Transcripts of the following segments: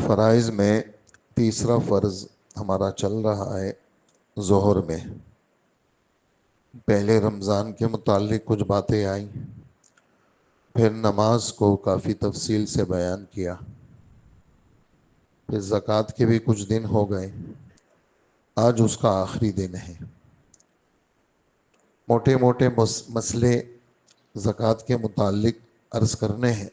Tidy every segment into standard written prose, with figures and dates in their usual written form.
فرائض میں تیسرا فرض ہمارا چل رہا ہے ظہر میں۔ پہلے رمضان کے متعلق کچھ باتیں آئیں، پھر نماز کو کافی تفصیل سے بیان کیا، پھر زکوٰۃ کے بھی کچھ دن ہو گئے، آج اس کا آخری دن ہے۔ موٹے موٹے مسئلے زکوٰۃ کے متعلق عرض کرنے ہیں۔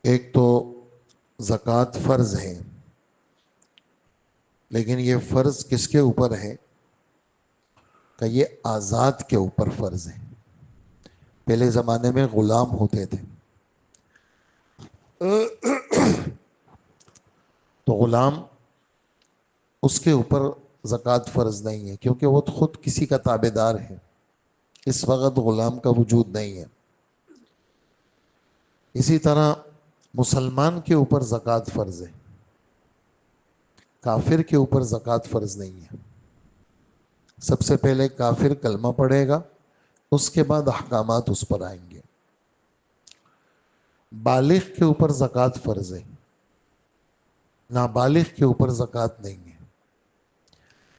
ایک تو زکوٰۃ فرض ہے، لیکن یہ فرض کس کے اوپر ہے کہ یہ آزاد کے اوپر فرض ہے۔ پہلے زمانے میں غلام ہوتے تھے، تو غلام اس کے اوپر زکوٰۃ فرض نہیں ہے، کیونکہ وہ خود کسی کا تابع دار ہے۔ اس وقت غلام کا وجود نہیں ہے۔ اسی طرح مسلمان کے اوپر زکوٰۃ فرض ہے، کافر کے اوپر زکوٰۃ فرض نہیں ہے۔ سب سے پہلے کافر کلمہ پڑھے گا، اس کے بعد احکامات اس پر آئیں گے۔ بالغ کے اوپر زکوٰۃ فرض ہے، نابالغ کے اوپر زکوٰۃ نہیں ہے۔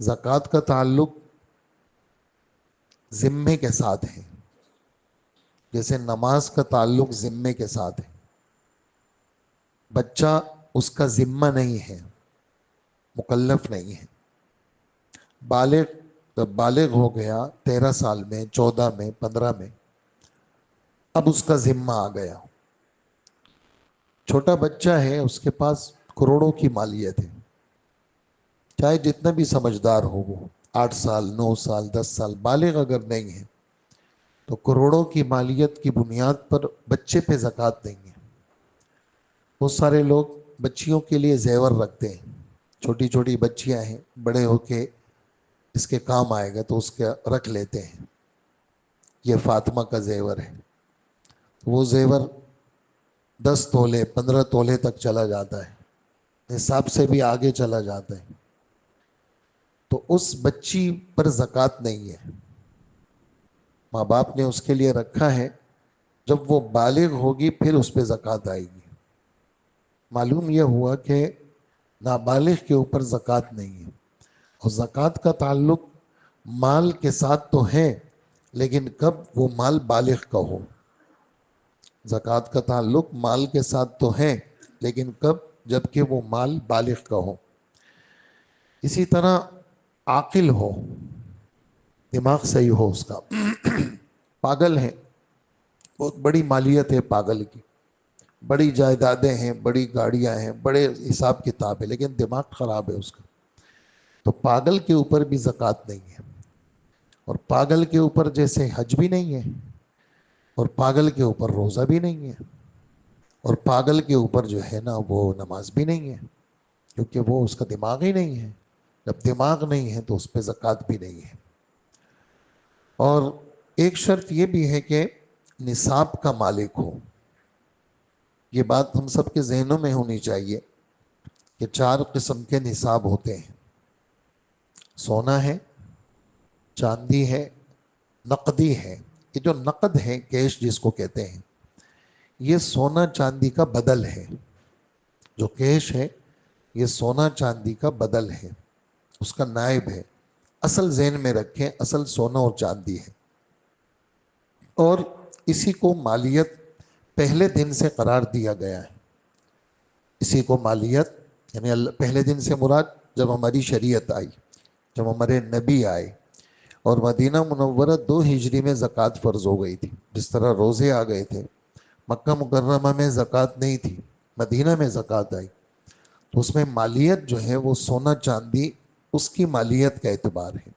زکوٰۃ کا تعلق ذمے کے ساتھ ہے، جیسے نماز کا تعلق ذمے کے ساتھ ہے۔ بچہ اس کا ذمہ نہیں ہے، مکلف نہیں ہے۔ بالغ ہو گیا 13 سال میں، 14 میں، 15 میں، اب اس کا ذمہ آ گیا۔ چھوٹا بچہ ہے، اس کے پاس کروڑوں کی مالیت ہے، چاہے جتنا بھی سمجھدار ہو، وہ 8 سال، 9 سال، 10 سال، بالغ اگر نہیں ہے تو کروڑوں کی مالیت کی بنیاد پر بچے پہ زکوٰۃ نہیں ہے۔ بہت سارے لوگ بچیوں کے لیے زیور رکھتے ہیں، چھوٹی چھوٹی بچیاں ہیں، بڑے ہو کے اس کے کام آئے گا تو اس کا رکھ لیتے ہیں، یہ فاطمہ کا زیور ہے۔ وہ زیور 10 تولے 15 تولے تک چلا جاتا ہے، نصاب سے بھی آگے چلا جاتا ہے، تو اس بچی پر زکوٰۃ نہیں ہے۔ ماں باپ نے اس کے لیے رکھا ہے، جب وہ بالغ ہوگی پھر اس پہ زکوٰۃ آئے گی۔ معلوم یہ ہوا کہ نابالغ کے اوپر زکوٰۃ نہیں ہے۔ اور زکوٰۃ کا تعلق مال کے ساتھ تو ہے، لیکن کب وہ مال بالغ کا ہو۔ زکوٰۃ کا تعلق مال کے ساتھ تو ہے، لیکن کب؟ جب کہ وہ مال بالغ کا ہو۔ اسی طرح عاقل ہو، دماغ صحیح ہو اس کا۔ پاگل ہے، بہت بڑی مالیت ہے پاگل کی، بڑی جائیدادیں ہیں، بڑی گاڑیاں ہیں، بڑے حساب کتاب ہے، لیکن دماغ خراب ہے اس کا، تو پاگل کے اوپر بھی زکوٰۃ نہیں ہے۔ اور پاگل کے اوپر جیسے حج بھی نہیں ہے، اور پاگل کے اوپر روزہ بھی نہیں ہے، اور پاگل کے اوپر جو ہے نا وہ نماز بھی نہیں ہے، کیونکہ وہ اس کا دماغ ہی نہیں ہے۔ جب دماغ نہیں ہے تو اس پہ زکوٰۃ بھی نہیں ہے۔ اور ایک شرط یہ بھی ہے کہ نصاب کا مالک ہو۔ یہ بات ہم سب کے ذہنوں میں ہونی چاہیے کہ 4 قسم کے نصاب ہوتے ہیں: سونا ہے، چاندی ہے، نقدی ہے۔ یہ جو نقد ہے، کیش جس کو کہتے ہیں، یہ سونا چاندی کا بدل ہے۔ جو کیش ہے یہ سونا چاندی کا بدل ہے، اس کا نائب ہے۔ اصل ذہن میں رکھیں، اصل سونا اور چاندی ہے، اور اسی کو مالیت پہلے دن سے قرار دیا گیا ہے۔ اسی کو مالیت یعنی پہلے دن سے مراد جب ہماری شریعت آئی، جب ہمارے نبی آئے، اور مدینہ منورہ 2 ہجری میں زکوٰۃ فرض ہو گئی تھی۔ جس طرح روزے آ گئے تھے، مکہ مکرمہ میں زکوٰۃ نہیں تھی، مدینہ میں زکوٰۃ آئی، تو اس میں مالیت جو ہے وہ سونا چاندی، اس کی مالیت کا اعتبار ہے۔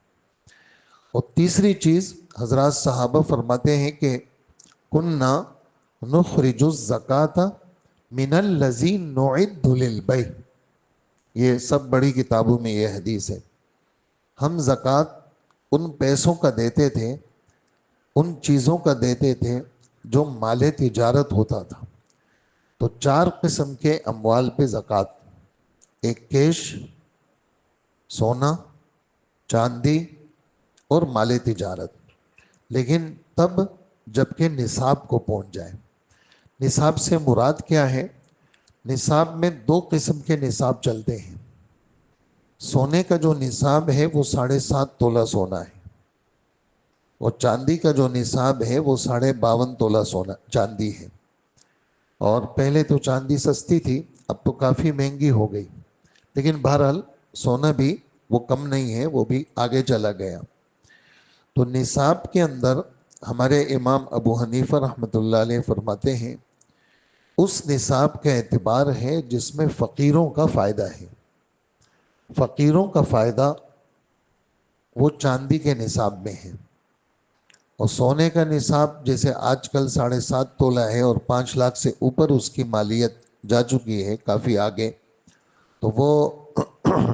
اور تیسری چیز، حضرات صحابہ فرماتے ہیں کہ کننا نخرج الزکاۃ من الذی نعد للبیع، یہ سب بڑی کتابوں میں یہ حدیث ہے۔ ہم زکوٰۃ ان پیسوں کا دیتے تھے، ان چیزوں کا دیتے تھے جو مال تجارت ہوتا تھا۔ تو 4 قسم کے اموال پہ زکوٰۃ: ایک کیش، سونا، چاندی اور مال تجارت۔ لیکن تب جبکہ نصاب کو پہنچ جائے۔ نصاب سے مراد کیا ہے؟ نصاب میں دو قسم کے نصاب چلتے ہیں۔ سونے کا جو نصاب ہے وہ 7.5 تولہ سونا ہے، اور چاندی کا جو نصاب ہے وہ 52.5 تولہ سونا چاندی ہے۔ اور پہلے تو چاندی سستی تھی، اب تو کافی مہنگی ہو گئی، لیکن بہرحال سونا بھی وہ کم نہیں ہے، وہ بھی آگے چلا گیا۔ تو نصاب کے اندر ہمارے امام ابو حنیفہ رحمۃ اللہ علیہ فرماتے ہیں اس نصاب کا اعتبار ہے جس میں فقیروں کا فائدہ ہے۔ فقیروں کا فائدہ وہ چاندی کے نصاب میں ہے، اور سونے کا نصاب جیسے آج کل 7.5 تولہ ہے اور 5 لاکھ سے اوپر اس کی مالیت جا چکی ہے کافی آگے، تو وہ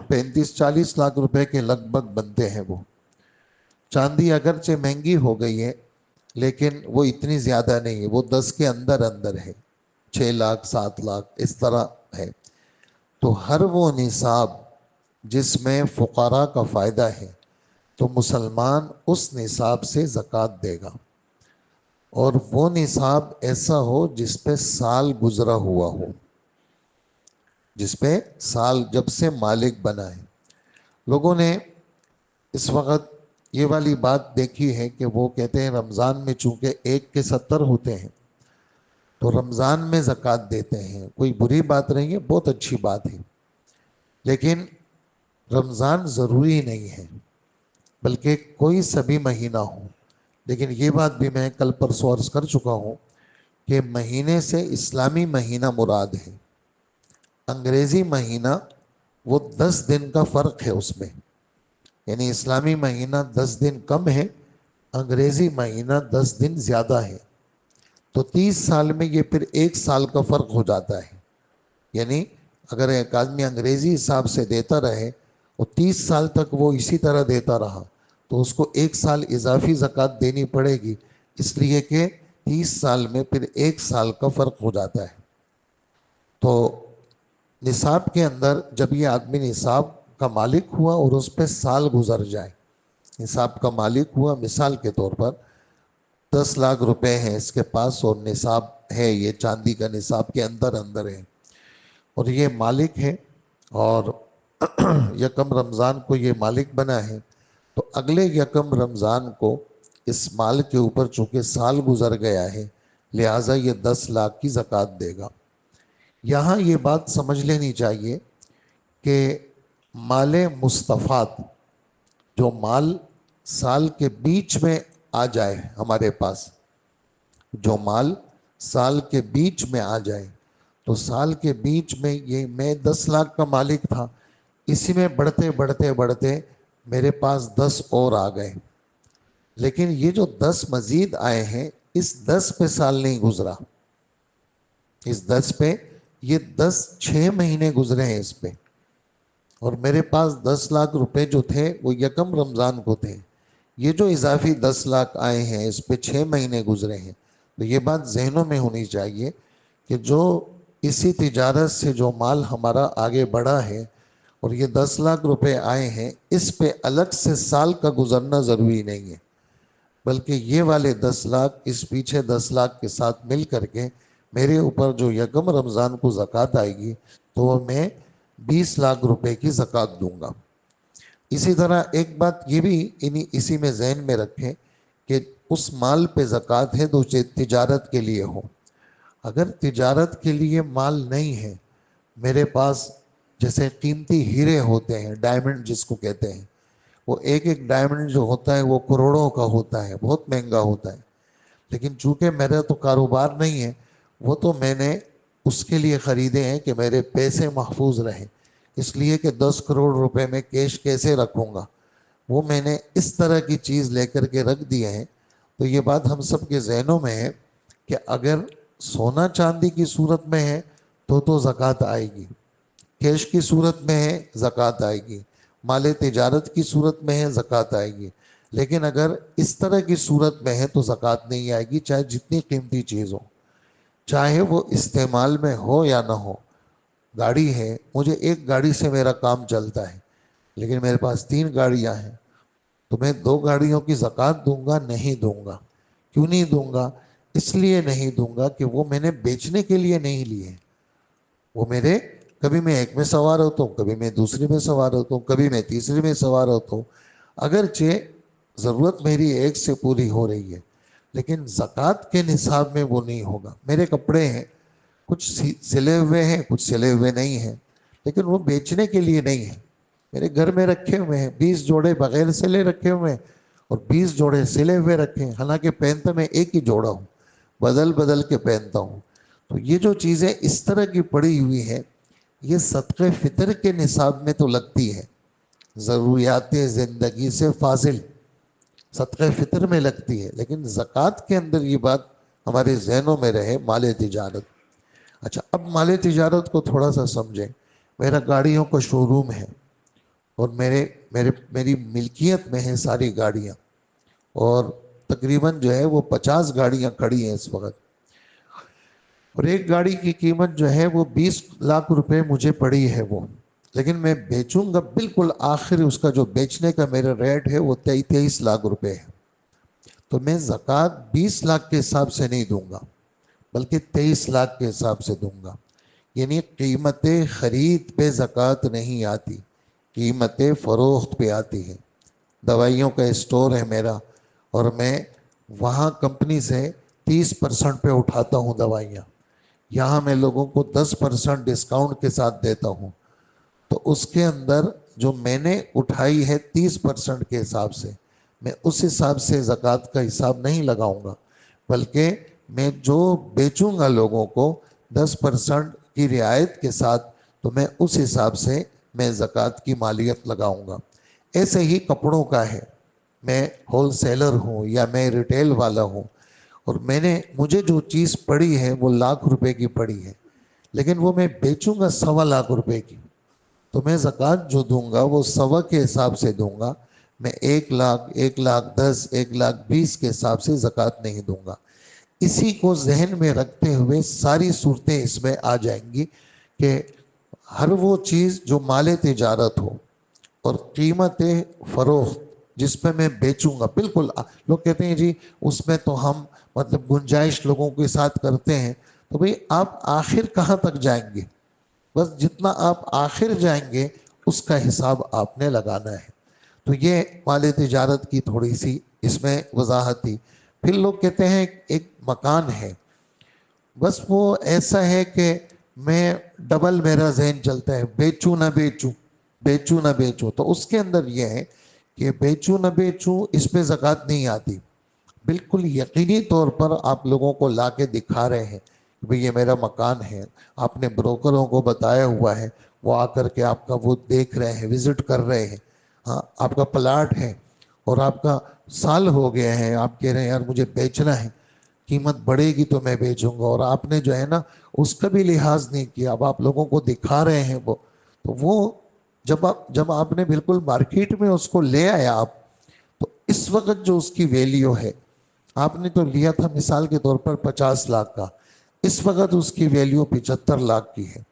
35-40 لاکھ روپے کے لگ بھگ بنتے ہیں۔ وہ چاندی اگرچہ مہنگی ہو گئی ہے لیکن وہ اتنی زیادہ نہیں ہے، وہ 10 کے اندر اندر ہے، 6 لاکھ 7 لاکھ اس طرح ہے۔ تو ہر وہ نصاب جس میں فقراء کا فائدہ ہے تو مسلمان اس نصاب سے زکوٰۃ دے گا، اور وہ نصاب ایسا ہو جس پہ سال گزرا ہوا ہو، جس پہ سال جب سے مالک بنا ہے۔ لوگوں نے اس وقت یہ والی بات دیکھی ہے کہ وہ کہتے ہیں رمضان میں چونکہ 1 کے 70 ہوتے ہیں تو رمضان میں زکوٰۃ دیتے ہیں۔ کوئی بری بات نہیں ہے، بہت اچھی بات ہے، لیکن رمضان ضروری نہیں ہے، بلکہ کوئی سبھی مہینہ ہو۔ لیکن یہ بات بھی میں کل پرسوں عرض کر چکا ہوں کہ مہینے سے اسلامی مہینہ مراد ہے، انگریزی مہینہ وہ 10 دن کا فرق ہے اس میں، یعنی اسلامی مہینہ 10 دن کم ہے، انگریزی مہینہ 10 دن زیادہ ہے۔ تو 30 سال میں یہ پھر 1 سال کا فرق ہو جاتا ہے، یعنی اگر ایک آدمی انگریزی حساب سے دیتا رہے اور 30 سال تک وہ اسی طرح دیتا رہا تو اس کو 1 سال اضافی زکوٰۃ دینی پڑے گی، اس لیے کہ 30 سال میں پھر 1 سال کا فرق ہو جاتا ہے۔ تو نصاب کے اندر جب یہ آدمی نصاب کا مالک ہوا اور اس پہ سال گزر جائے، نصاب کا مالک ہوا، مثال کے طور پر 10 لاکھ روپے ہیں اس کے پاس اور نصاب ہے، یہ چاندی کا نصاب کے اندر اندر ہے، اور یہ مالک ہے اور یکم رمضان کو یہ مالک بنا ہے، تو اگلے یکم رمضان کو اس مال کے اوپر چونکہ سال گزر گیا ہے لہٰذا یہ 10 لاکھ کی زکوٰۃ دے گا۔ یہاں یہ بات سمجھ لینی چاہیے کہ مال مستفاد، جو مال سال کے بیچ میں آ جائے ہمارے پاس، جو مال سال کے بیچ میں آ جائے، تو سال کے بیچ میں یہ میں 10 لاکھ کا مالک تھا، اسی میں بڑھتے بڑھتے بڑھتے میرے پاس 10 اور آ گئے، لیکن یہ جو 10 مزید آئے ہیں اس 10 پہ سال نہیں گزرا، اس 10 پہ یہ 6 مہینے گزرے ہیں اس پہ، اور میرے پاس 10 لاکھ روپے جو تھے وہ یکم رمضان کو تھے، یہ جو اضافی 10 لاکھ آئے ہیں اس پہ 6 مہینے گزرے ہیں۔ تو یہ بات ذہنوں میں ہونی چاہیے کہ جو اسی تجارت سے جو مال ہمارا آگے بڑھا ہے اور یہ 10 لاکھ روپے آئے ہیں، اس پہ الگ سے سال کا گزرنا ضروری نہیں ہے، بلکہ یہ والے 10 لاکھ اس پیچھے 10 لاکھ کے ساتھ مل کر کے میرے اوپر جو یکم رمضان کو زکوٰۃ آئے گی تو وہ میں 20 لاکھ روپے کی زکوٰۃ دوں گا۔ اسی طرح ایک بات یہ بھی اسی میں ذہن میں رکھیں کہ اس مال پہ زکوٰۃ ہے تو تجارت کے لیے ہو، اگر تجارت کے لیے مال نہیں ہے، میرے پاس جیسے قیمتی ہیرے ہوتے ہیں، ڈائمنڈ جس کو کہتے ہیں، وہ ایک ایک ڈائمنڈ جو ہوتا ہے وہ کروڑوں کا ہوتا ہے، بہت مہنگا ہوتا ہے، لیکن چونکہ میرا تو کاروبار نہیں ہے، وہ تو میں نے اس کے لیے خریدے ہیں کہ میرے پیسے محفوظ رہیں، اس لیے کہ 10 کروڑ روپے میں کیش کیسے رکھوں گا، وہ میں نے اس طرح کی چیز لے کر کے رکھ دیے ہیں۔ تو یہ بات ہم سب کے ذہنوں میں ہے کہ اگر سونا چاندی کی صورت میں ہے تو زکوٰۃ آئے گی، کیش کی صورت میں ہے زکوٰۃ آئے گی، مال تجارت کی صورت میں ہے زکوٰۃ آئے گی، لیکن اگر اس طرح کی صورت میں ہے تو زکوٰۃ نہیں آئے گی، چاہے جتنی قیمتی چیز ہو، چاہے وہ استعمال میں ہو یا نہ ہو۔ گاڑی ہے، مجھے ایک گاڑی سے میرا کام چلتا ہے، لیکن میرے پاس 3 گاڑیاں ہیں، تو میں 2 گاڑیوں کی زکوٰۃ دوں گا؟ نہیں دوں گا، کیوں نہیں دوں گا؟ اس لیے نہیں دوں گا کہ وہ میں نے بیچنے کے لیے نہیں لیے، وہ میرے، کبھی میں ایک میں سوار ہوتا ہوں، کبھی میں دوسرے میں سوار ہوتا ہوں، کبھی میں تیسرے میں سوار ہوتا ہوں، اگرچہ ضرورت میری ایک سے پوری ہو رہی ہے، لیکن زکوٰۃ کے نصاب میں وہ نہیں ہوگا۔ میرے کپڑے ہیں، کچھ سلے ہوئے ہیں، کچھ سلے ہوئے نہیں ہیں، لیکن وہ بیچنے کے لیے نہیں ہے، میرے گھر میں رکھے ہوئے ہیں، 20 جوڑے بغیر سلے رکھے ہوئے ہیں اور 20 جوڑے سلے ہوئے رکھے ہیں، حالانکہ پہنتا میں ایک ہی جوڑا ہوں، بدل بدل کے پہنتا ہوں۔ تو یہ جو چیزیں اس طرح کی پڑی ہوئی ہے، یہ صدقہ فطر کے نصاب میں تو لگتی ہے، ضروریات زندگی سے فاضل صدقہ فطر میں لگتی ہے، لیکن زکوٰۃ کے اندر یہ بات ہمارے ذہنوں میں رہے، مال تجارت۔ اچھا، اب مال تجارت کو تھوڑا سا سمجھیں۔ میرا گاڑیوں کا شو روم ہے اور میری ملکیت میں ہیں ساری گاڑیاں، اور تقریباً جو ہے وہ 50 گاڑیاں کھڑی ہیں اس وقت، اور ایک گاڑی کی قیمت جو ہے وہ 20 لاکھ روپے مجھے پڑی ہے وہ، لیکن میں بیچوں گا بالکل آخر اس کا جو بیچنے کا میرا ریٹ ہے وہ 23 لاکھ روپے ہے، تو میں زکوٰۃ 20 لاکھ کے حساب سے نہیں دوں گا بلکہ 23 لاکھ کے حساب سے دوں گا۔ یعنی قیمت خرید پہ زکوٰۃ نہیں آتی، قیمت فروخت پہ آتی ہے۔ دوائیوں کا اسٹور ہے میرا، اور میں وہاں کمپنی سے 30% پہ اٹھاتا ہوں دوائیاں، یہاں میں لوگوں کو 10% ڈسکاؤنٹ کے ساتھ دیتا ہوں، تو اس کے اندر جو میں نے اٹھائی ہے 30% کے حساب سے، میں اس حساب سے زکوٰۃ کا حساب نہیں لگاؤں گا، بلکہ میں جو بیچوں گا لوگوں کو 10% کی رعایت کے ساتھ، تو میں اس حساب سے میں زکوٰۃ کی مالیت لگاؤں گا۔ ایسے ہی کپڑوں کا ہے، میں ہول سیلر ہوں یا میں ریٹیل والا ہوں، اور مجھے جو چیز پڑی ہے وہ لاکھ روپے کی پڑی ہے، لیکن وہ میں بیچوں گا 1.25 لاکھ روپے کی، تو میں زکوٰۃ جو دوں گا وہ 1.25 کے حساب سے دوں گا، میں 1 لاکھ، 1,10,000، 1,20,000 کے حساب سے زکوٰۃ نہیں دوں گا۔ اسی کو ذہن میں رکھتے ہوئے ساری صورتیں اس میں آ جائیں گی کہ ہر وہ چیز جو مال تجارت ہو اور قیمت فروخت جس پہ میں بیچوں گا، بالکل لوگ کہتے ہیں جی اس میں تو ہم مطلب گنجائش لوگوں کے ساتھ کرتے ہیں، تو بھئی آپ آخر کہاں تک جائیں گے؟ بس جتنا آپ آخر جائیں گے اس کا حساب آپ نے لگانا ہے۔ تو یہ مال تجارت کی تھوڑی سی اس میں وضاحت تھی۔ پھر لوگ کہتے ہیں ایک مکان ہے، بس وہ ایسا ہے کہ میں ڈبل میرا ذہن چلتا ہے، بیچوں نہ بیچوں، بیچوں نہ بیچوں، تو اس کے اندر یہ ہے کہ بیچوں نہ بیچوں اس پہ زکوٰۃ نہیں آتی، بالکل یقینی طور پر آپ لوگوں کو لا کے دکھا رہے ہیں کہ بھئی یہ میرا مکان ہے، آپ نے بروکروں کو بتایا ہوا ہے، وہ آ کر کے آپ کا وہ دیکھ رہے ہیں، وزٹ کر رہے ہیں، ہاں آپ کا پلاٹ ہے اور آپ کا سال ہو گیا ہے، آپ کہہ رہے ہیں یار مجھے بیچنا ہے، قیمت بڑھے گی تو میں بیچوں گا، اور آپ نے جو ہے نا اس کا بھی لحاظ نہیں کیا، اب آپ لوگوں کو دکھا رہے ہیں وہ، تو وہ جب آپ نے بالکل مارکیٹ میں اس کو لے آیا آپ، تو اس وقت جو اس کی ویلیو ہے، آپ نے تو لیا تھا مثال کے طور پر 50 لاکھ کا، اس وقت اس کی ویلیو 75 لاکھ کی ہے،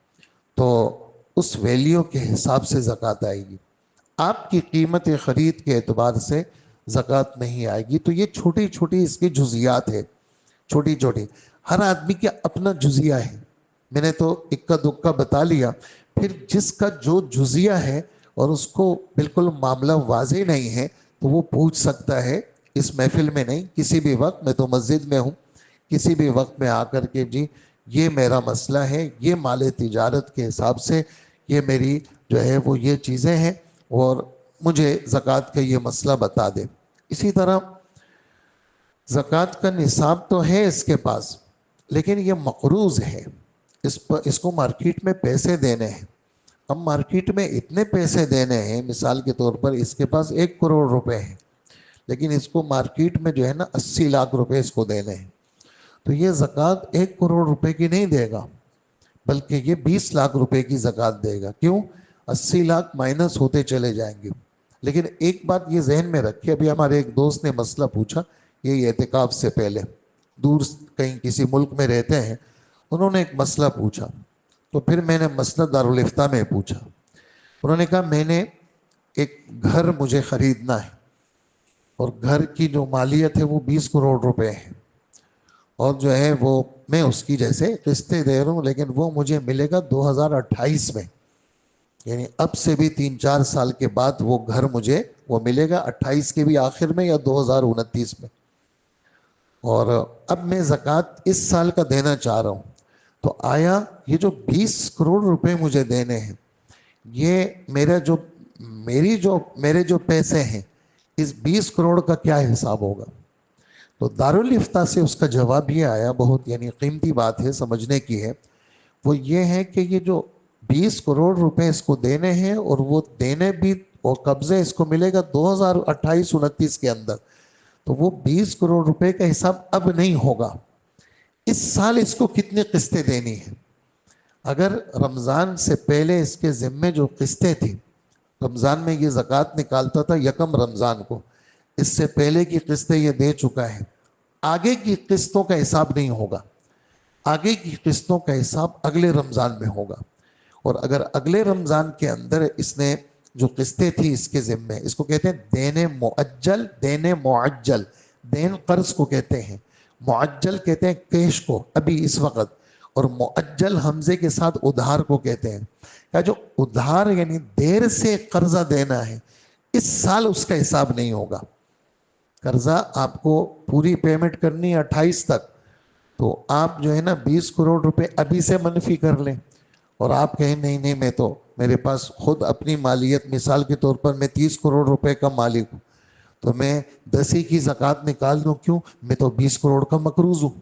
تو اس ویلیو کے حساب سے زکوٰۃ آئے گی، آپ کی قیمت خرید کے اعتبار سے زکوٰۃ نہیں آئے گی۔ تو یہ چھوٹی چھوٹی اس کی جزیات ہے، چھوٹی چھوٹی، ہر آدمی کا اپنا جزیہ ہے، میں نے تو اکا دکا بتا لیا، پھر جس کا جو جزیہ ہے اور اس کو بالکل معاملہ واضح نہیں ہے تو وہ پوچھ سکتا ہے، اس محفل میں نہیں، کسی بھی وقت، میں تو مسجد میں ہوں، کسی بھی وقت میں آ کر کے جی یہ میرا مسئلہ ہے، یہ مال تجارت کے حساب سے یہ میری جو ہے وہ یہ چیزیں ہیں، اور مجھے زکوٰۃ کا یہ مسئلہ بتا دے۔ اسی طرح زکوٰۃ کا نصاب تو ہے اس کے پاس، لیکن یہ مقروض ہے، اس کو مارکیٹ میں پیسے دینے ہیں، اب مارکیٹ میں اتنے پیسے دینے ہیں، مثال کے طور پر اس کے پاس 1 کروڑ روپے ہیں، لیکن اس کو مارکیٹ میں جو ہے نا 80 لاکھ روپے اس کو دینے ہیں، تو یہ زکوٰۃ 1 کروڑ روپے کی نہیں دے گا، بلکہ یہ 20 لاکھ روپے کی زکوٰۃ دے گا۔ کیوں؟ 80 لاکھ مائنس ہوتے چلے جائیں گے۔ لیکن ایک بات یہ ذہن میں رکھے، ابھی ہمارے ایک دوست نے مسئلہ پوچھا، یہ اعتکاف سے پہلے، دور کہیں کسی ملک میں رہتے ہیں، انہوں نے ایک مسئلہ پوچھا، تو پھر میں نے مسئلہ دارالفتہ میں پوچھا، انہوں نے کہا میں نے ایک گھر مجھے خریدنا ہے اور گھر کی جو مالیت ہے وہ 20 کروڑ روپے ہے، اور جو ہے وہ میں اس کی جیسے قسطیں دے رہا ہوں، لیکن وہ مجھے ملے گا 2028 میں، یعنی اب سے بھی 3-4 سال کے بعد وہ گھر مجھے وہ ملے گا 28 کے بھی آخر میں یا 2029 میں، اور اب میں زکوٰۃ اس سال کا دینا چاہ رہا ہوں، تو آیا یہ جو 20 کروڑ روپے مجھے دینے ہیں، یہ میرے جو پیسے ہیں، اس 20 کروڑ کا کیا حساب ہوگا؟ تو دارالافتاء سے اس کا جواب یہ آیا، بہت یعنی قیمتی بات ہے، سمجھنے کی ہے، وہ یہ ہے کہ یہ جو 20 کروڑ روپے اس کو دینے ہیں، اور وہ دینے بھی اور قبضے اس کو ملے گا 2028-29 کے اندر، تو وہ 20 کروڑ روپے کا حساب اب نہیں ہوگا، اس سال اس کو کتنی قسطیں دینی ہیں۔ اگر رمضان سے پہلے اس کے ذمے جو قسطیں تھیں، رمضان میں یہ زکوٰۃ نکالتا تھا یکم رمضان کو، اس سے پہلے کی قسطیں یہ دے چکا ہے، آگے کی قسطوں کا حساب نہیں ہوگا، آگے کی قسطوں کا حساب اگلے رمضان میں ہوگا، اور اگر اگلے رمضان کے اندر اس نے جو قسطیں تھی اس کے ذمے، اس کو کہتے ہیں دین مؤجل، دین معجل، دین قرض کو کہتے ہیں، معجل کہتے ہیں کیش کو ابھی اس وقت، اور مؤجل حمزے کے ساتھ ادھار کو کہتے ہیں، یا جو ادھار یعنی دیر سے قرضہ دینا ہے، اس سال اس کا حساب نہیں ہوگا، قرضہ آپ کو پوری پیمنٹ کرنی ہے 28 تک، تو آپ جو ہے نا 20 کروڑ روپے ابھی سے منفی کر لیں، اور آپ کہیں نہیں نہیں میں تو میرے پاس خود اپنی مالیت، مثال کے طور پر میں 30 کروڑ روپے کا مالک ہوں، تو میں 10 ہی کی زکوٰۃ نکال دوں، کیوں؟ میں تو 20 کروڑ کا مقروض ہوں،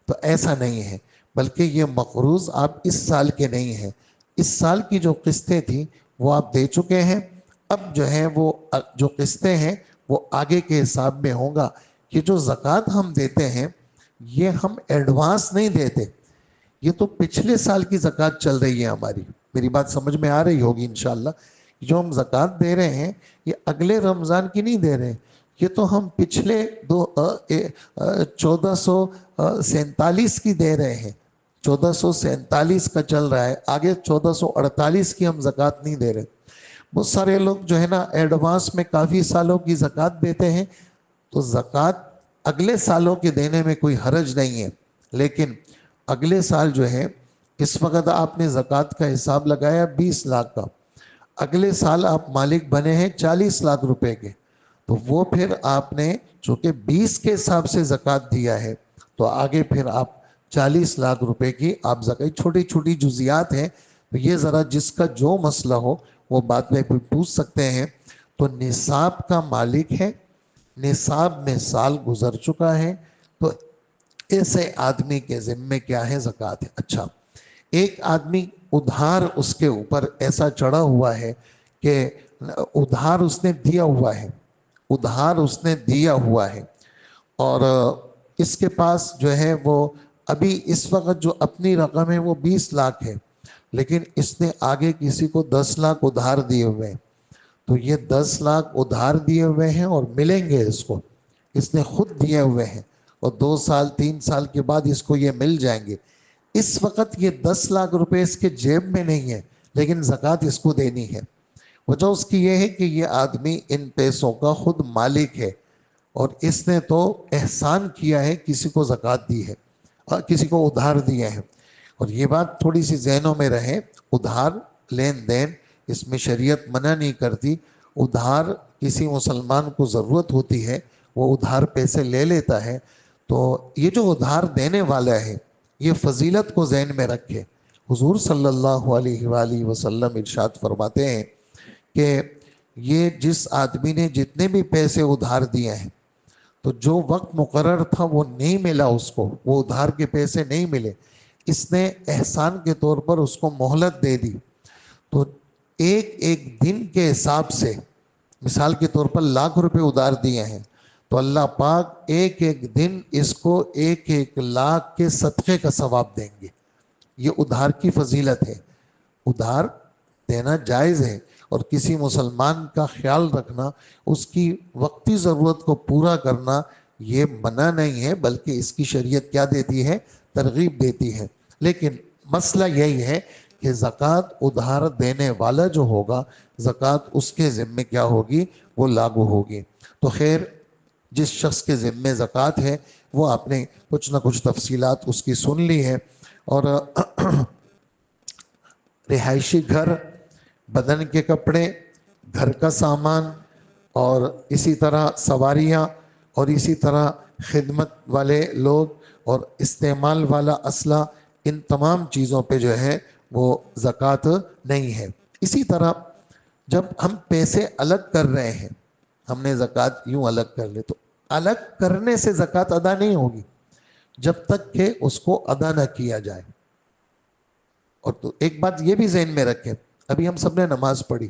تو ایسا نہیں ہے، بلکہ یہ مقروض آپ اس سال کے نہیں ہیں، اس سال کی جو قسطیں تھیں وہ آپ دے چکے ہیں، اب جو ہے وہ جو قسطیں ہیں وہ آگے کے حساب میں ہوں گا، کہ جو زکوٰۃ ہم دیتے ہیں یہ ہم ایڈوانس نہیں دیتے، یہ تو پچھلے سال کی زکوٰۃ چل رہی ہے ہماری، میری بات سمجھ میں آ رہی ہوگی انشاءاللہ، جو ہم زکوٰۃ دے رہے ہیں یہ اگلے رمضان کی نہیں دے رہے ہیں، یہ تو ہم پچھلے 1447 کی دے رہے ہیں، 1447 کا چل رہا ہے، آگے 1448 کی ہم زکوٰۃ نہیں دے رہے۔ بہت سارے لوگ جو ہے نا ایڈوانس میں کافی سالوں کی زکوٰۃ دیتے ہیں، تو زکوٰۃ اگلے سالوں کے دینے میں کوئی حرج نہیں ہے، لیکن اگلے سال جو ہے اس وقت آپ نے زکوٰۃ کا حساب لگایا 20 لاکھ کا، اگلے سال آپ مالک بنے ہیں 40 لاکھ روپے کے، تو وہ پھر آپ نے چونکہ 20 کے حساب سے زکوٰۃ دیا ہے، تو آگے پھر آپ 40 لاکھ روپے کی آپ زکوٰۃ، چھوٹی چھوٹی جزیات ہیں، تو یہ ذرا جس کا جو مسئلہ ہو وہ بات میں پوچھ سکتے ہیں۔ تو نصاب کا مالک ہے، نصاب میں سال گزر چکا ہے، تو ایسے آدمی کے ذمے کیا ہے؟ زکوٰۃ ہے۔ اچھا، ایک آدمی ادھار اس کے اوپر ایسا چڑھا ہوا ہے کہ ادھار اس نے دیا ہوا ہے، ادھار اس نے دیا ہوا ہے، اور اس کے پاس جو ہے وہ ابھی اس وقت جو اپنی رقم ہے وہ 20 لاکھ ہے، لیکن اس نے آگے کسی کو 10 لاکھ ادھار دیے ہوئے ہیں، تو یہ 10 لاکھ ادھار دیے ہوئے ہیں اور ملیں گے اس کو، اس نے خود دیے ہوئے ہیں، اور 2 سال 3 سال کے بعد اس کو یہ مل جائیں گے، اس وقت یہ 10 لاکھ روپے اس کے جیب میں نہیں ہے، لیکن زکوٰۃ اس کو دینی ہے۔ وجہ اس کی یہ ہے کہ یہ آدمی ان پیسوں کا خود مالک ہے، اور اس نے تو احسان کیا ہے، کسی کو زکوٰۃ دی ہے اور کسی کو ادھار دیا ہے، اور یہ بات تھوڑی سی ذہنوں میں رہے، ادھار لین دین اس میں شریعت منع نہیں کرتی، ادھار کسی مسلمان کو ضرورت ہوتی ہے وہ ادھار پیسے لے لیتا ہے، تو یہ جو ادھار دینے والا ہے یہ فضیلت کو ذہن میں رکھے۔ حضور صلی اللہ علیہ وآلہ وسلم ارشاد فرماتے ہیں کہ یہ جس آدمی نے جتنے بھی پیسے ادھار دیے ہیں، تو جو وقت مقرر تھا وہ نہیں ملا اس کو، وہ ادھار کے پیسے نہیں ملے، اس نے احسان کے طور پر اس کو مہلت دے دی، تو ایک ایک دن کے حساب سے، مثال کے طور پر 1,00,000 روپے ادھار دیے ہیں، تو اللہ پاک ایک ایک دن اس کو 1,00,000 کے صدقے کا ثواب دیں گے۔ یہ ادھار کی فضیلت ہے، ادھار دینا جائز ہے، اور کسی مسلمان کا خیال رکھنا، اس کی وقتی ضرورت کو پورا کرنا یہ منع نہیں ہے، بلکہ اس کی شریعت کیا دیتی ہے؟ ترغیب دیتی ہے، لیکن مسئلہ یہی ہے کہ زکوٰۃ ادھار دینے والا جو ہوگا، زکوٰۃ اس کے ذمے کیا ہوگی؟ وہ لاگو ہوگی۔ تو خیر، جس شخص کے ذمے زکوٰۃ ہے وہ آپ نے کچھ نہ کچھ تفصیلات اس کی سن لی ہے. اور رہائشی گھر، بدن کے کپڑے، گھر کا سامان، اور اسی طرح سواریاں، اور اسی طرح خدمت والے لوگ اور استعمال والا اسلحہ، ان تمام چیزوں پہ جو ہے وہ زکوٰۃ نہیں ہے. اسی طرح جب ہم پیسے الگ کر رہے ہیں، ہم نے زکوٰۃ یوں الگ کر لے، تو الگ کرنے سے زکوٰۃ ادا نہیں ہوگی جب تک کہ اس کو ادا نہ کیا جائے. اور تو ایک بات یہ بھی ذہن میں رکھیں، ابھی ہم سب نے نماز پڑھی،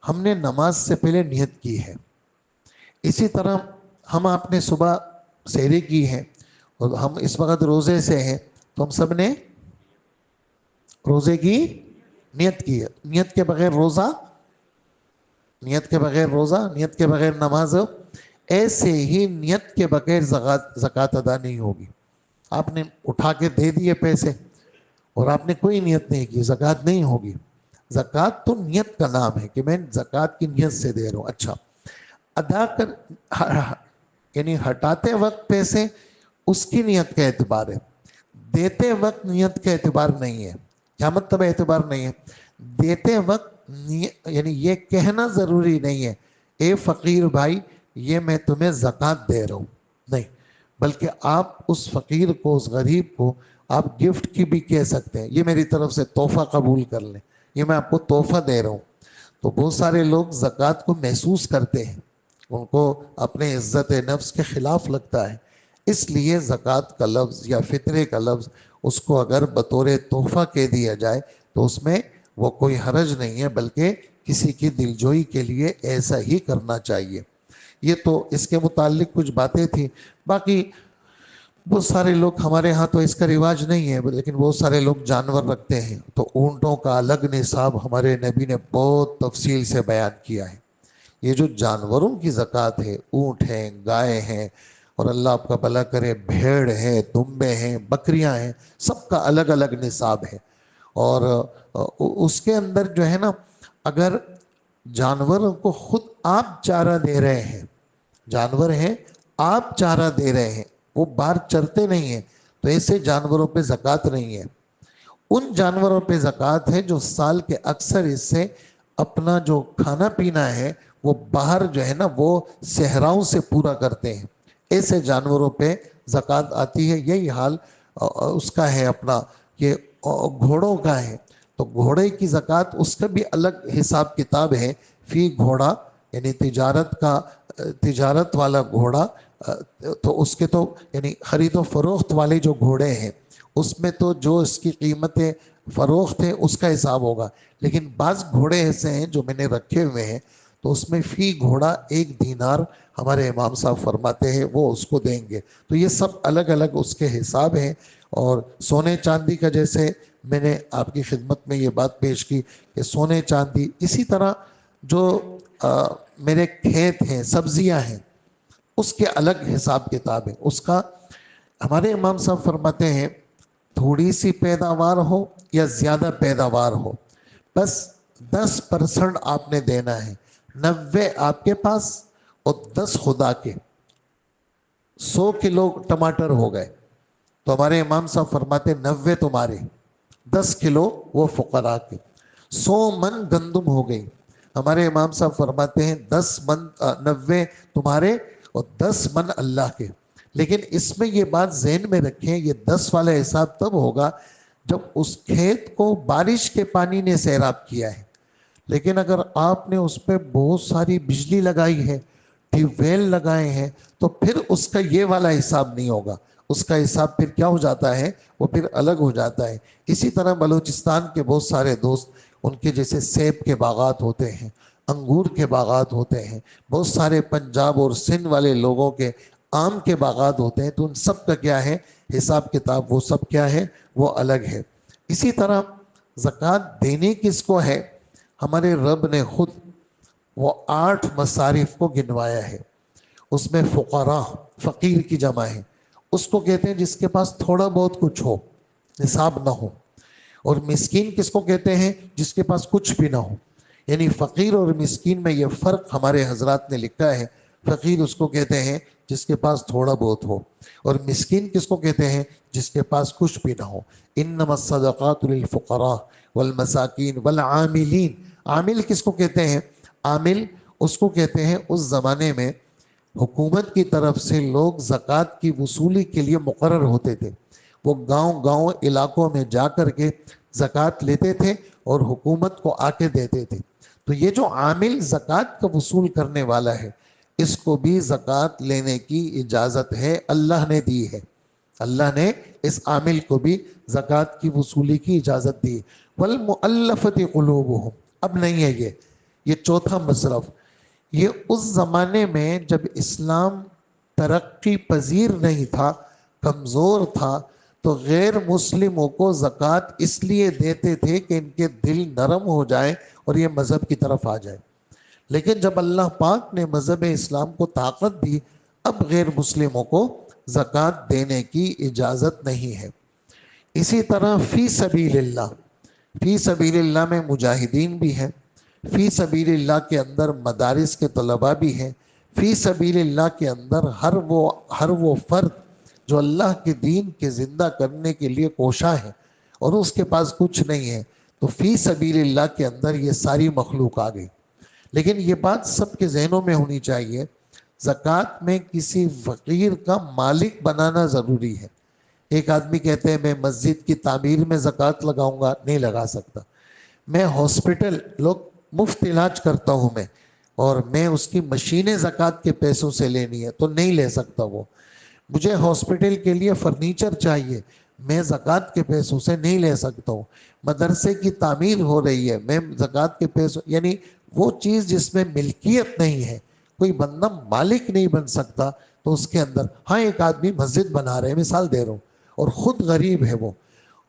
ہم نے نماز سے پہلے نیت کی ہے. اسی طرح ہم آپ نے صبح سحری کی ہے اور ہم اس وقت روزے سے ہیں، تو ہم سب نے روزے کی نیت کی ہے. نیت کے بغیر روزہ، نیت کے بغیر روزہ، نیت کے بغیر نماز. ایسے ہی نیت کے بغیر زکوٰۃ ادا نہیں ہوگی. آپ نے اٹھا کے دے دیے پیسے اور آپ نے کوئی نیت نہیں کی، زکوٰۃ نہیں ہوگی. زکوٰۃ تو نیت کا نام ہے کہ میں زکوٰۃ کی نیت سے دے رہا ہوں. اچھا، ادا کر یعنی ہٹاتے وقت پیسے اس کی نیت کا اعتبار ہے، دیتے وقت نیت کا اعتبار نہیں ہے. کیا مطلب اعتبار نہیں ہے؟ دیتے وقت یعنی یہ کہنا ضروری نہیں ہے اے فقیر بھائی یہ میں تمہیں زکوٰۃ دے رہا ہوں، نہیں، بلکہ آپ اس فقیر کو، اس غریب کو آپ گفٹ کی بھی کہہ سکتے ہیں، یہ میری طرف سے تحفہ قبول کر لیں، یہ میں آپ کو تحفہ دے رہا ہوں. تو بہت سارے لوگ زکوٰۃ کو محسوس کرتے ہیں، ان کو اپنے عزت نفس کے خلاف لگتا ہے، اس لیے زکوٰۃ کا لفظ یا فطرے کا لفظ اس کو اگر بطور تحفہ کہہ دیا جائے تو اس میں وہ کوئی حرج نہیں ہے، بلکہ کسی کی دلجوئی کے لیے ایسا ہی کرنا چاہیے. یہ تو اس کے متعلق کچھ باتیں تھیں. باقی بہت سارے لوگ، ہمارے ہاں تو اس کا رواج نہیں ہے، لیکن بہت سارے لوگ جانور رکھتے ہیں، تو اونٹوں کا الگ نصاب ہمارے نبی نے بہت تفصیل سے بیان کیا ہے. یہ جو جانوروں کی زکوٰۃ ہے، اونٹ ہیں، گائے ہیں، اور اللہ آپ کا بھلا کرے بھیڑ ہے، دمبے ہیں، بکریاں ہیں، سب کا الگ الگ نصاب ہے. اور اس کے اندر جو ہے نا، اگر جانوروں کو خود آپ چارہ دے رہے ہیں، جانور ہیں آپ چارہ دے رہے ہیں، وہ باہر چرتے نہیں ہیں، تو ایسے جانوروں پہ زکوٰۃ نہیں ہے. ان جانوروں پہ زکوٰۃ ہے جو سال کے اکثر حصے اپنا جو کھانا پینا ہے وہ باہر جو ہے نا وہ صحراؤں سے پورا کرتے ہیں، ایسے جانوروں پہ زکوٰۃ آتی ہے. یہی حال اس کا ہے اپنا، یہ گھوڑوں کا ہے، تو گھوڑے کی زکوٰۃ اس کا بھی الگ حساب کتاب ہے. فی گھوڑا یعنی تجارت والا گھوڑا، تو اس کے تو یعنی خرید و فروخت والے جو گھوڑے ہیں اس میں تو جو اس کی قیمتیں فروخت ہے اس کا حساب ہوگا. لیکن بعض گھوڑے ایسے ہیں جو میں نے رکھے ہوئے ہیں، تو اس میں فی گھوڑا 1 دینار ہمارے امام صاحب فرماتے ہیں وہ اس کو دیں گے. تو یہ سب الگ الگ اس کے حساب ہیں. اور سونے چاندی کا، جیسے میں نے آپ کی خدمت میں یہ بات پیش کی کہ سونے چاندی، اسی طرح جو میرے کھیت ہیں، سبزیاں ہیں، اس کے الگ حساب کتاب ہے. اس کا ہمارے امام صاحب فرماتے ہیں تھوڑی سی پیداوار ہو یا زیادہ پیداوار ہو، بس 10% آپ نے دینا ہے، 90 آپ کے پاس اور 10 خدا کے. 100 کلو ٹماٹر ہو گئے تو ہمارے امام صاحب فرماتے 90 تمہارے، 10 کلو وہ فقراء کے. 100 من گندم ہو گئی، ہمارے امام صاحب فرماتے ہیں 90 تمہارے اور 10 من اللہ کے. لیکن اس میں یہ بات ذہن میں رکھیں، یہ 10 والا حساب تب ہوگا جب اس کھیت کو بارش کے پانی نے سیراب کیا ہے. لیکن اگر آپ نے اس پہ بہت ساری بجلی لگائی ہے، ٹیوب ویل لگائے ہیں، تو پھر اس کا یہ والا حساب نہیں ہوگا. اس کا حساب پھر کیا ہو جاتا ہے، وہ پھر الگ ہو جاتا ہے. اسی طرح بلوچستان کے بہت سارے دوست، ان کے جیسے سیب کے باغات ہوتے ہیں، انگور کے باغات ہوتے ہیں، بہت سارے پنجاب اور سندھ والے لوگوں کے آم کے باغات ہوتے ہیں، تو ان سب کا کیا ہے حساب کتاب، وہ سب کیا ہے، وہ الگ ہے. اسی طرح زکوٰۃ دینی کس کو ہے، ہمارے رب نے خود وہ 8 مصارف کو گنوایا ہے. اس میں فقراء، فقیر کی جمع ہے، اس کو کہتے ہیں جس کے پاس تھوڑا بہت کچھ ہو، نصاب نہ ہو. اور مسکین کس کو کہتے ہیں، جس کے پاس کچھ بھی نہ ہو. یعنی فقیر اور مسکین میں یہ فرق ہمارے حضرات نے لکھا ہے. فقیر اس کو کہتے ہیں جس کے پاس تھوڑا بہت ہو، اور مسکین کس کو کہتے ہیں؟ جس کے پاس کچھ بھی نہ ہو۔ انما الصدقات للفقراء والمساکین والعاملین۔ عامل کس کو کہتے ہیں؟ عامل اس کو کہتے ہیں اس زمانے میں حکومت کی طرف سے لوگ زکوٰۃ کی وصولی کے لیے مقرر ہوتے تھے، وہ گاؤں گاؤں علاقوں میں جا کر کے زکوٰۃ لیتے تھے اور حکومت کو آ کے دیتے تھے۔ تو یہ جو عامل زکوٰۃ کا وصول کرنے والا ہے، اس کو بھی زکوٰۃ لینے کی اجازت ہے، اللہ نے دی ہے۔ اللہ نے اس عامل کو بھی زکوٰۃ کی وصولی کی اجازت دی۔ والمؤلفۃ قلوبہم، اب نہیں ہے یہ چوتھا مصرف۔ یہ اس زمانے میں جب اسلام ترقی پذیر نہیں تھا، کمزور تھا، تو غیر مسلموں کو زکوٰۃ اس لیے دیتے تھے کہ ان کے دل نرم ہو جائے اور یہ مذہب کی طرف آ جائے۔ لیکن جب اللہ پاک نے مذہب اسلام کو طاقت دی، اب غیر مسلموں کو زکوٰۃ دینے کی اجازت نہیں ہے۔ اسی طرح فی سبیل اللہ، فی سبیل اللہ میں مجاہدین بھی ہیں، فی سبیل اللہ کے اندر مدارس کے طلباء بھی ہیں، فی سبیل اللہ کے اندر ہر وہ فرد جو اللہ کے دین کے زندہ کرنے کے لیے کوشاں ہے اور اس کے پاس کچھ نہیں ہے، تو فی سبیل اللہ کے اندر یہ ساری مخلوق آ گئی۔ لیکن یہ بات سب کے ذہنوں میں ہونی چاہیے، زکوٰۃ میں کسی فقیر کا مالک بنانا ضروری ہے۔ ایک آدمی کہتے ہیں میں مسجد کی تعمیر میں زکوٰۃ لگاؤں گا، نہیں لگا سکتا۔ میں ہاسپٹل، لوگ مفت علاج کرتا ہوں میں، اور میں اس کی مشینیں زکوٰۃ کے پیسوں سے لینی ہے تو نہیں لے سکتا وہ۔ مجھے ہاسپٹل کے لیے فرنیچر چاہیے، میں زکوٰۃ کے پیسوں سے نہیں لے سکتا ہوں۔ مدرسے کی تعمیر ہو رہی ہے، میں زکوٰۃ کے پیسوں، یعنی وہ چیز جس میں ملکیت نہیں ہے، کوئی بندہ مالک نہیں بن سکتا، تو اس کے اندر ہاں ایک آدمی مسجد بنا رہے ہیں، مثال دے رہا ہوں، اور خود غریب ہے وہ،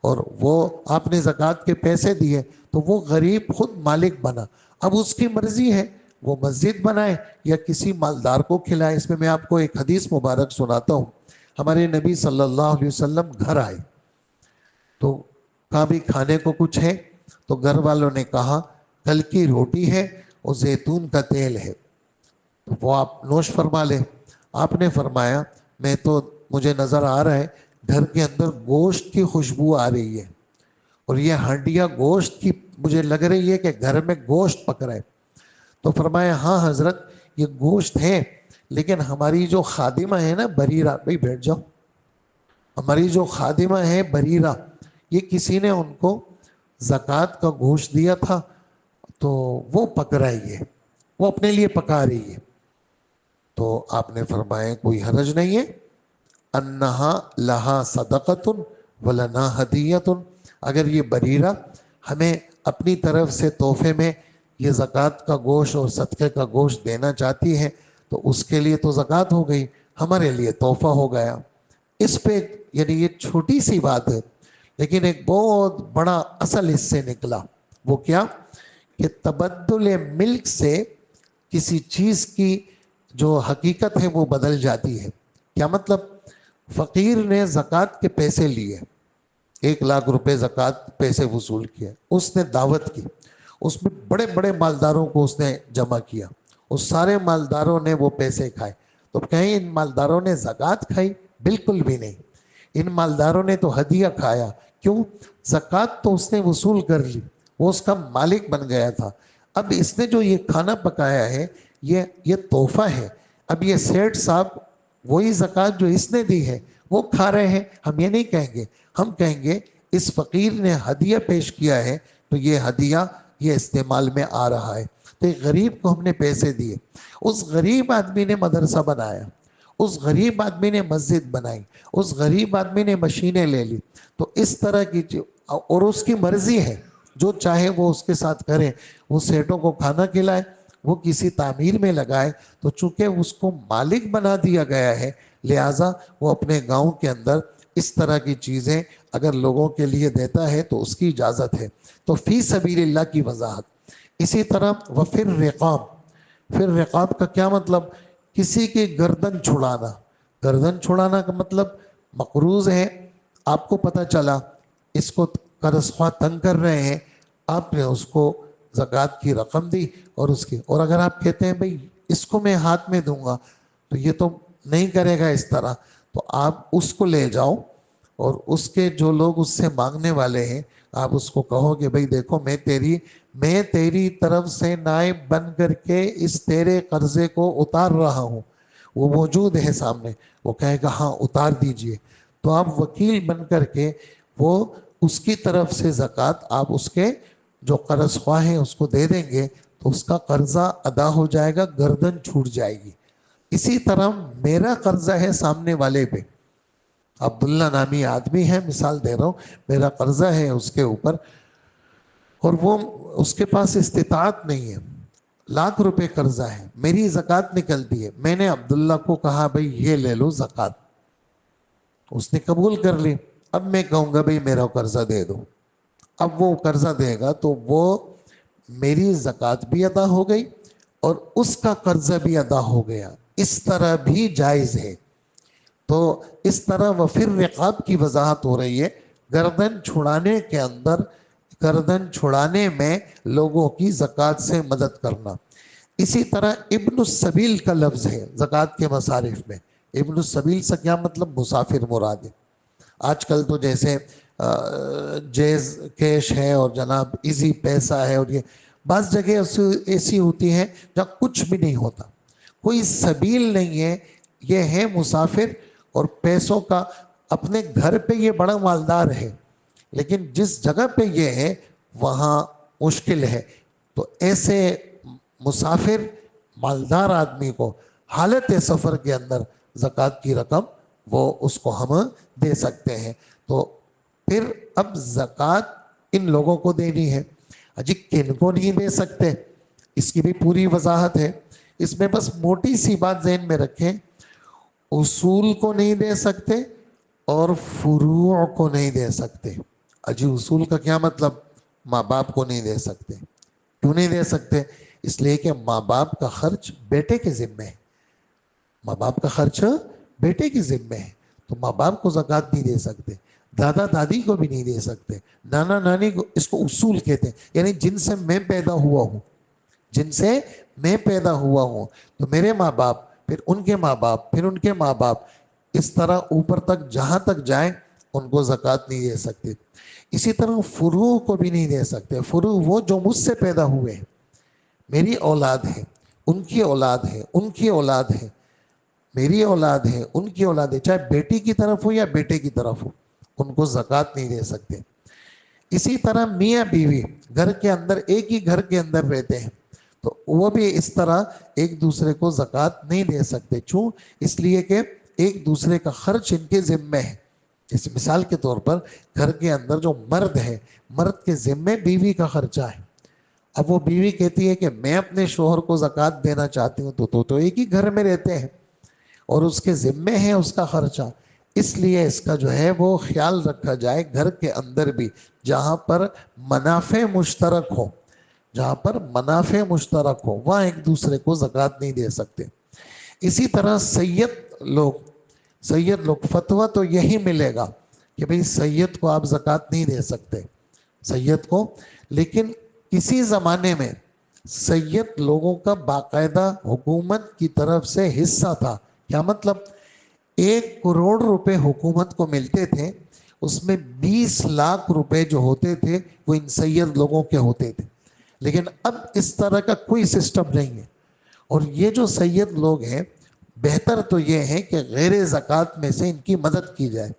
اور وہ آپ نے زکوٰۃ کے پیسے دیے تو وہ غریب خود مالک بنا۔ اب اس کی مرضی ہے وہ مسجد بنائے یا کسی مالدار کو کھلائے۔ اس میں میں آپ کو ایک حدیث مبارک سناتا ہوں۔ ہمارے نبی صلی اللہ علیہ وسلم گھر آئے تو کہا بھی کھانے کو کچھ ہے؟ تو گھر والوں نے کہا کل کی روٹی ہے اور زیتون کا تیل ہے، تو وہ آپ نوش فرما لیں۔ آپ نے فرمایا مجھے نظر آ رہا ہے گھر کے اندر گوشت کی خوشبو آ رہی ہے، اور یہ ہانڈیاں گوشت کی مجھے لگ رہی ہے کہ گھر میں گوشت پک رہا ہے۔ تو فرمایا ہاں حضرت یہ گوشت ہے، لیکن ہماری جو خادمہ ہے نا بریرہ، بھائی بیٹھ جاؤ، ہماری جو خادمہ ہے بریرہ، یہ کسی نے ان کو زکوٰۃ کا گوشت دیا تھا تو وہ پک رہی ہے، وہ اپنے لیے پکا رہی ہے۔ تو آپ نے فرمایا کوئی حرج نہیں ہے، انہا لہا صدقۃ ولنا ہدیۃ، اگر یہ بریرہ ہمیں اپنی طرف سے تحفے میں یہ زکوٰۃ کا گوشت اور صدقے کا گوشت دینا چاہتی ہے تو اس کے لیے تو زکوٰۃ ہو گئی، ہمارے لیے تحفہ ہو گیا۔ اس پہ یعنی یہ چھوٹی سی بات ہے، لیکن ایک بہت بڑا اصل اس سے نکلا۔ وہ کیا کہ تبدل ملک سے کسی چیز کی جو حقیقت ہے وہ بدل جاتی ہے۔ کیا مطلب؟ فقیر نے زکوٰۃ کے پیسے لیے، 1,00,000 روپے زکوٰۃ پیسے وصول کیے، اس نے دعوت کی، اس میں بڑے بڑے مالداروں کو اس نے جمع کیا، اس سارے مالداروں نے وہ پیسے کھائے۔ تو کہیں ان مالداروں نے زکوٰۃ کھائی؟ بالکل بھی نہیں، ان مالداروں نے تو ہدیہ کھایا۔ کیوں؟ زکوٰۃ تو اس نے وصول کر لی، وہ اس کا مالک بن گیا تھا۔ اب اس نے جو یہ کھانا پکایا ہے یہ تحفہ ہے، اب یہ سیٹھ صاحب وہی زکوٰۃ جو اس نے دی ہے وہ کھا رہے ہیں۔ ہم یہ نہیں کہیں گے، ہم کہیں گے اس فقیر نے ہدیہ پیش کیا ہے تو یہ ہدیہ یہ استعمال میں آ رہا ہے۔ تو ایک غریب کو ہم نے پیسے دیے، اس غریب آدمی نے مدرسہ بنایا، اس غریب آدمی نے مسجد بنائی، اس غریب آدمی نے مشینیں لے لی۔ تو اس طرح کی اور اس کی مرضی ہے، جو چاہے وہ اس کے ساتھ کرے، وہ سیٹوں کو کھانا کھلائے، وہ کسی تعمیر میں لگائے، تو چونکہ اس کو مالک بنا دیا گیا ہے لہٰذا وہ اپنے گاؤں کے اندر اس طرح کی چیزیں اگر لوگوں کے لیے دیتا ہے تو اس کی اجازت ہے۔ تو فی سبیل اللہ کی وضاحت۔ اسی طرح وفر رقاب، پھر رقاب کا کیا مطلب؟ کسی کی گردن چھڑانا۔ گردن چھڑانا کا مطلب مقروض ہے، آپ کو پتہ چلا اس کو قرض خواہ تنگ کر رہے ہیں، آپ نے اس کو زکوٰۃ کی رقم دی اور اس کی، اور اگر آپ کہتے ہیں بھئی اس کو میں ہاتھ میں دوں گا تو یہ تو نہیں کرے گا اس طرح. تو آپ اس کو لے جاؤ اور اس کے جو لوگ اس سے مانگنے والے ہیں آپ اس کو کہو کہ بھئی دیکھو میں تیری طرف سے نائب بن کر کے اس تیرے قرضے کو اتار رہا ہوں. وہ موجود ہے سامنے, وہ کہے گا ہاں اتار دیجئے. تو آپ وکیل بن کر کے وہ اس کی طرف سے زکوٰۃ آپ اس کے جو قرض خواہ ہیں اس کو دے دیں گے تو اس کا قرضہ ادا ہو جائے گا, گردن چھوٹ جائے گی. اسی طرح میرا قرضہ ہے سامنے والے پہ, عبداللہ نامی آدمی ہے, مثال دے رہا ہوں, میرا قرضہ ہے اس کے اوپر اور وہ اس کے پاس استطاعت نہیں ہے, ₹1,00,000 قرضہ ہے, میری زکوٰۃ نکلتی ہے, میں نے عبداللہ کو کہا بھئی یہ لے لو زکوٰۃ, اس نے قبول کر لی. اب میں کہوں گا بھئی میرا قرضہ دے دو, اب وہ قرضہ دے گا تو وہ میری زکوٰۃ بھی ادا ہو گئی اور اس کا قرضہ بھی ادا ہو گیا. اس طرح بھی جائز ہے. تو اس طرح وفر رقاب کی وضاحت ہو رہی ہے, گردن چھڑانے کے اندر, گردن چھڑانے میں لوگوں کی زکوٰۃ سے مدد کرنا. اسی طرح ابن السبیل کا لفظ ہے زکوٰۃ کے مصارف میں. ابن السبیل سے کیا مطلب؟ مسافر مراد ہے. آج کل تو جیسے جیز کیش ہے اور جناب ایزی پیسہ ہے, اور یہ بعض جگہ ایسی ہوتی ہیں جہاں کچھ بھی نہیں ہوتا, کوئی سبیل نہیں ہے, یہ ہے مسافر اور پیسوں کا. اپنے گھر پہ یہ بڑا مالدار ہے لیکن جس جگہ پہ یہ ہے وہاں مشکل ہے. تو ایسے مسافر مالدار آدمی کو حالت سفر کے اندر زکوٰۃ کی رقم وہ اس کو ہم دے سکتے ہیں. تو پھر اب زکوٰۃ ان لوگوں کو دینی ہے. اجی کن کو نہیں دے سکتے, اس کی بھی پوری وضاحت ہے. اس میں بس موٹی سی بات ذہن میں رکھیں, اصول کو نہیں دے سکتے اور فروع کو نہیں دے سکتے. اجی اصول کا کیا مطلب؟ ماں باپ کو نہیں دے سکتے. کیوں نہیں دے سکتے؟ اس لیے کہ ماں باپ کا خرچ بیٹے کے ذمہ ہے, ماں باپ کا خرچ بیٹے کے ذمہ ہے, تو ماں باپ کو زکوٰۃ نہیں دے سکتے, دادا دادی کو بھی نہیں دے سکتے, نانا نانی کو. اس کو اصول کہتے ہیں, یعنی جن سے میں پیدا ہوا ہوں, جن سے میں پیدا ہوا ہوں, تو میرے ماں باپ, پھر ان کے ماں باپ, پھر ان کے ماں باپ, اس طرح اوپر تک جہاں تک جائیں ان کو زکوٰۃ نہیں دے سکتے. اسی طرح فروع کو بھی نہیں دے سکتے. فروع وہ جو مجھ سے پیدا ہوئے ہیں, میری اولاد ہے, ان کی اولاد ہے, ان کی اولاد ہے, میری اولاد ہے, ان کی اولاد ہے, چاہے بیٹی کی طرف ہو یا بیٹے کی طرف ہو, ان کو زکوٰۃ نہیں دے سکتے. اسی طرح میاں بیوی گھر کے اندر, ایک ہی گھر کے اندر رہتے ہیں, تو وہ بھی اس طرح ایک دوسرے کو زکوٰۃ نہیں دے سکتے. کیوں؟ اس لیے کہ ایک دوسرے کا خرچ ان کے ذمہ ہے. اس مثال کے طور پر گھر کے اندر جو مرد ہے, مرد کے ذمہ بیوی کا خرچہ ہے. اب وہ بیوی کہتی ہے کہ میں اپنے شوہر کو زکوٰۃ دینا چاہتی ہوں, تو ایک ہی گھر میں رہتے ہیں اور اس کے ذمہ ہے اس کا خرچہ. اس لیے اس کا جو ہے وہ خیال رکھا جائے گھر کے اندر بھی, جہاں پر منافع مشترک ہو, جہاں پر منافع مشترک ہو وہاں ایک دوسرے کو زکوٰۃ نہیں دے سکتے. اسی طرح سید لوگ فتویٰ تو یہی ملے گا کہ بھئی سید کو آپ زکوٰۃ نہیں دے سکتے, سید کو. لیکن کسی زمانے میں سید لوگوں کا باقاعدہ حکومت کی طرف سے حصہ تھا. کیا مطلب؟ 1 کروڑ روپے حکومت کو ملتے تھے, اس میں 20 لاکھ روپے جو ہوتے تھے وہ ان سید لوگوں کے ہوتے تھے. لیکن اب اس طرح کا کوئی سسٹم نہیں ہے, اور یہ جو سید لوگ ہیں بہتر تو یہ ہے کہ غیر زکوٰۃ میں سے ان کی مدد کی جائے.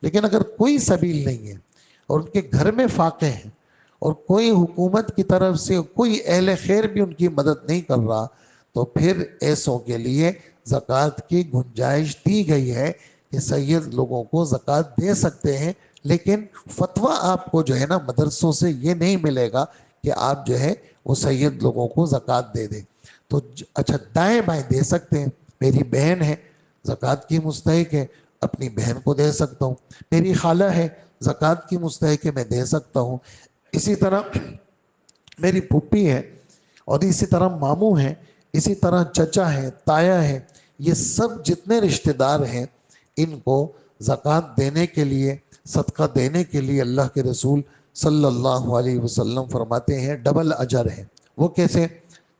لیکن اگر کوئی سبیل نہیں ہے اور ان کے گھر میں فاقے ہیں اور کوئی حکومت کی طرف سے کوئی اہل خیر بھی ان کی مدد نہیں کر رہا, تو پھر ایسوں کے لیے زکوٰۃ کی گنجائش دی گئی ہے کہ سید لوگوں کو زکوٰۃ دے سکتے ہیں. لیکن فتویٰ آپ کو جو ہے نا مدرسوں سے یہ نہیں ملے گا کہ آپ جو ہے وہ سید لوگوں کو زکوٰۃ دے دیں. تو اچھا دائیں بائیں دے سکتے ہیں, میری بہن ہے زکوٰۃ کی مستحق ہے, اپنی بہن کو دے سکتا ہوں. میری خالہ ہے زکوٰۃ کی مستحق ہے, میں دے سکتا ہوں. اسی طرح میری پھپھی ہے, اور اسی طرح ماموں ہیں, اسی طرح چچا ہے, تایا ہے, یہ سب جتنے رشتہ دار ہیں ان کو زکوٰۃ دینے کے لیے, صدقہ دینے کے لیے اللہ کے رسول صلی اللہ علیہ وسلم فرماتے ہیں ڈبل اجر ہے. وہ کیسے؟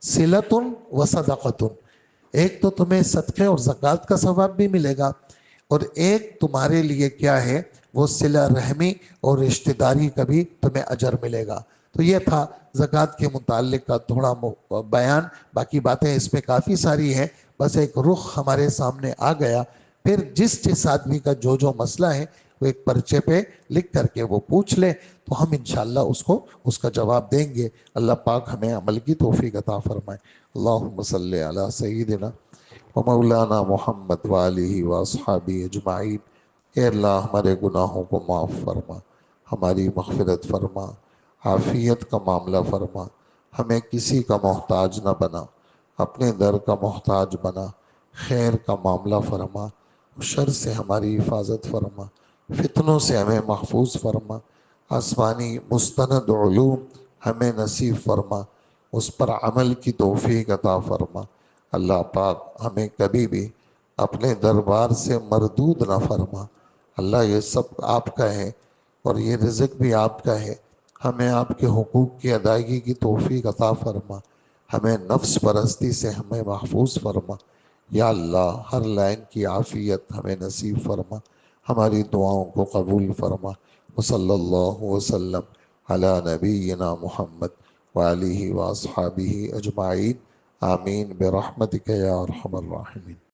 صلۃ و صدقۃ, ایک تو تمہیں صدقے اور زکوٰۃ کا ثواب بھی ملے گا، اور ایک تمہارے لیے کیا ہے، وہ صلہ رحمی اور رشتہ داری کا بھی تمہیں اجر ملے گا۔ تو یہ تھا زکوٰۃ کے متعلق کا تھوڑا بیان، باقی باتیں اس میں کافی ساری ہیں، بس ایک رخ ہمارے سامنے آ گیا۔ پھر جس آدمی کا جو مسئلہ ہے وہ ایک پرچے پہ لکھ کر کے وہ پوچھ لے، تو ہم انشاءاللہ اس کا جواب دیں گے۔ اللہ پاک ہمیں عمل کی توفیق عطا فرمائے۔ اللہم صلی علی سیدنا و مولانا محمد وآلہ واصحابہ اجمعین۔ اے اللہ ہمارے گناہوں کو معاف فرما، ہماری مغفرت فرما، عافیت کا معاملہ فرما، ہمیں کسی کا محتاج نہ بنا، اپنے در کا محتاج بنا، خیر کا معاملہ فرما، شر سے ہماری حفاظت فرما، فتنوں سے ہمیں محفوظ فرما، آسمانی مستند علوم ہمیں نصیب فرما، اس پر عمل کی توفیق عطا فرما۔ اللہ پاک ہمیں کبھی بھی اپنے دربار سے مردود نہ فرما۔ اللہ یہ سب آپ کا ہے اور یہ رزق بھی آپ کا ہے، ہمیں آپ کے حقوق کی ادائیگی کی توفیق عطا فرما، ہمیں نفس پرستی سے ہمیں محفوظ فرما۔ یا اللہ ہر لائن کی عافیت ہمیں نصیب فرما، ہماری دعاؤں کو قبول فرما۔ وصلی اللہ وسلم علی نبینا محمد وآلہ واصحابہ اجمعین، آمین برحمتک یا ارحم الراحمین۔